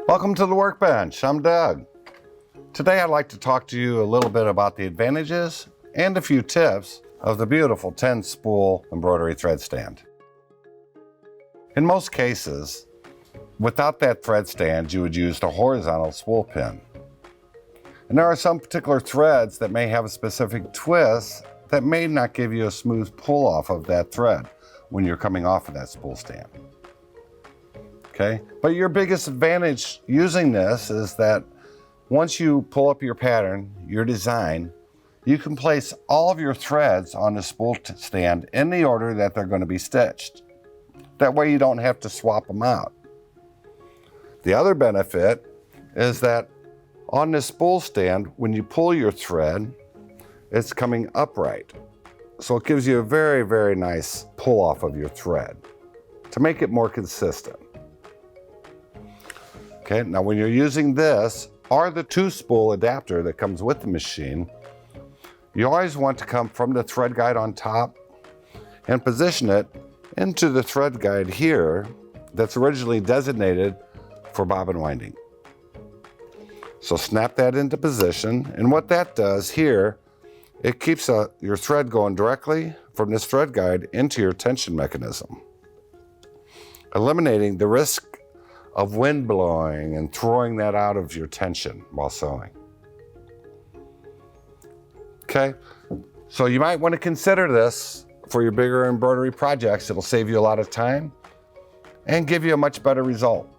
Welcome to the Workbench. I'm Doug. Today I'd like to talk to you a little bit about the advantages and a few tips of the beautiful 10-spool embroidery thread stand. In most cases, without that thread stand, you would use the horizontal spool pin. And there are some particular threads that may have a specific twist that may not give you a smooth pull off of that thread when you're coming off of that spool stand. Okay, but your biggest advantage using this is that once you pull up your pattern, your design, you can place all of your threads on the spool stand in the order that they're going to be stitched. That way you don't have to swap them out. The other benefit is that on this spool stand, when you pull your thread, it's coming upright. So it gives you a very, very nice pull off of your thread to make it more consistent. Okay, now when you're using this or the 2-spool adapter that comes with the machine, you always want to come from the thread guide on top and position it into the thread guide here that's originally designated for bobbin winding. So snap that into position, and what that does here, it keeps your thread going directly from this thread guide into your tension mechanism, eliminating the risk of wind blowing and throwing that out of your tension while sewing. Okay, so you might want to consider this for your bigger embroidery projects. It'll save you a lot of time and give you a much better result.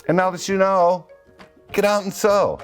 And now that you know, get out and sew.